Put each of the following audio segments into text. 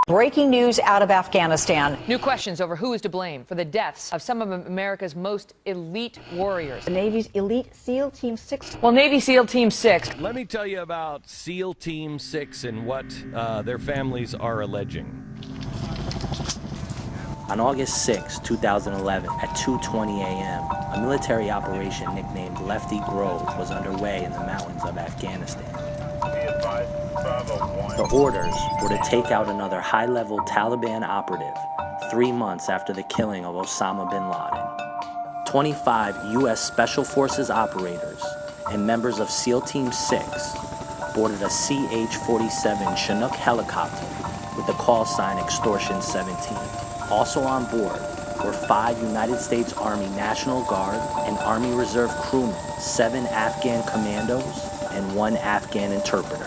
Breaking news out of Afghanistan. New questions over who is to blame for the deaths of some of America's most elite warriors. The Navy's elite SEAL Team 6. Well, Navy SEAL Team 6. Let me tell you about SEAL Team 6 and what their families are alleging. On August 6, 2011, at 2:20 a.m., a military operation nicknamed Lefty Grove was underway in the mountains of Afghanistan. The orders were to take out another high-level Taliban operative 3 months after the killing of Osama bin Laden. 25 U.S. Special Forces operators and members of SEAL Team 6 boarded a CH-47 Chinook helicopter with the call sign Extortion 17. Also on board were 5 United States Army National Guard and Army Reserve crewmen, 7 Afghan commandos, and 1 Afghan interpreter.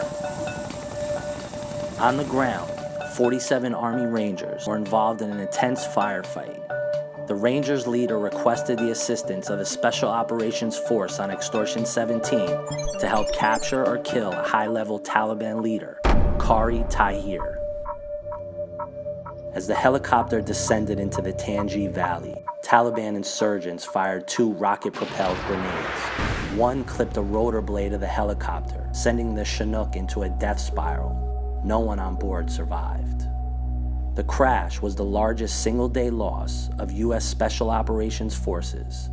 On the ground, 47 Army Rangers were involved in an intense firefight. The Rangers leader requested the assistance of the Special Operations Force on Extortion 17 to help capture or kill a high-level Taliban leader, Qari Tahir. As the helicopter descended into the Tangi Valley, Taliban insurgents fired 2 rocket-propelled grenades. One clipped a rotor blade of the helicopter, sending the Chinook into a death spiral. No one on board survived. The crash was the largest single-day loss of U.S. Special Operations Forces.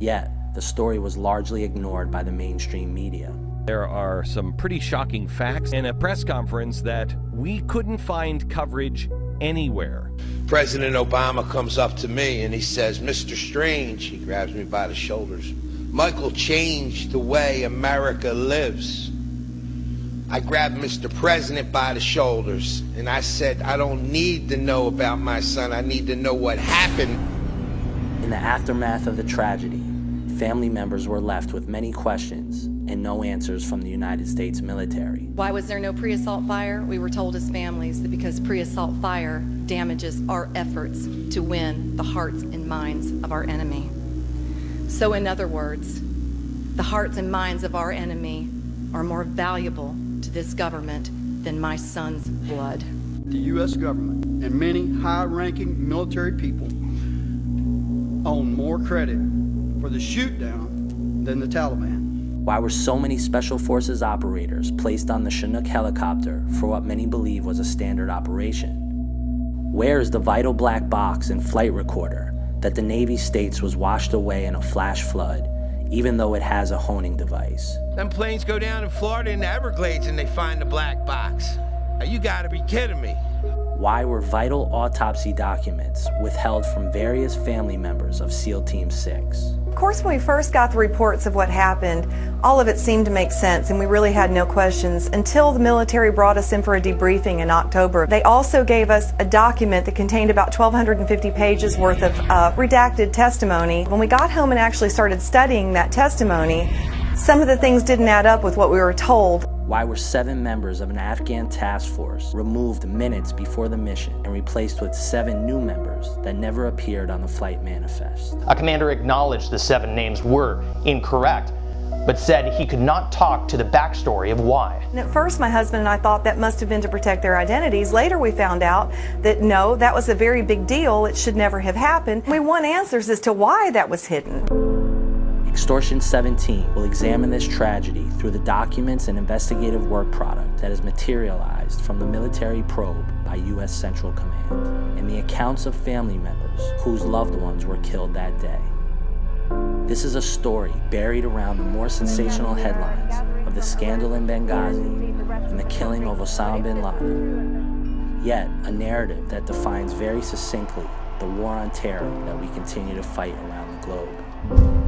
Yet, the story was largely ignored by the mainstream media. There are some pretty shocking facts in a press conference that we couldn't find coverage anywhere. President Obama comes up to me and he says, "Mr. Strange," he grabs me by the shoulders, "Michael changed the way America lives." I grabbed Mr. President by the shoulders and I said, "I don't need to know about my son, I need to know what happened." In the aftermath of the tragedy, family members were left with many questions and no answers from the United States military. Why was there no pre-assault fire? We were told as families that because pre-assault fire damages our efforts to win the hearts and minds of our enemy. So in other words, the hearts and minds of our enemy are more valuable to this government than my son's blood. The U.S. government and many high-ranking military people own more credit for the shoot-down than the Taliban. Why were so many Special Forces operators placed on the Chinook helicopter for what many believe was a standard operation? Where is the vital black box and flight recorder that the Navy states was washed away in a flash flood, even though it has a honing device? Them planes go down in Florida in the Everglades and they find the black box. Now, you gotta be kidding me. Why were vital autopsy documents withheld from various family members of SEAL Team 6? Of course, when we first got the reports of what happened, all of it seemed to make sense and we really had no questions until the military brought us in for a debriefing in October. They also gave us a document that contained about 1,250 pages worth of redacted testimony. When we got home and actually started studying that testimony, some of the things didn't add up with what we were told. Why were 7 members of an Afghan task force removed minutes before the mission and replaced with 7 new members that never appeared on the flight manifest? A commander acknowledged the 7 names were incorrect, but said he could not talk to the backstory of why. And at first, my husband and I thought that must have been to protect their identities. Later, we found out that no, that was a very big deal. It should never have happened. We want answers as to why that was hidden. Extortion 17 will examine this tragedy through the documents and investigative work product that is materialized from the military probe by U.S. Central Command and the accounts of family members whose loved ones were killed that day. This is a story buried around the more sensational headlines of the scandal in Benghazi and the killing of Osama bin Laden, yet a narrative that defines very succinctly the war on terror that we continue to fight around the globe.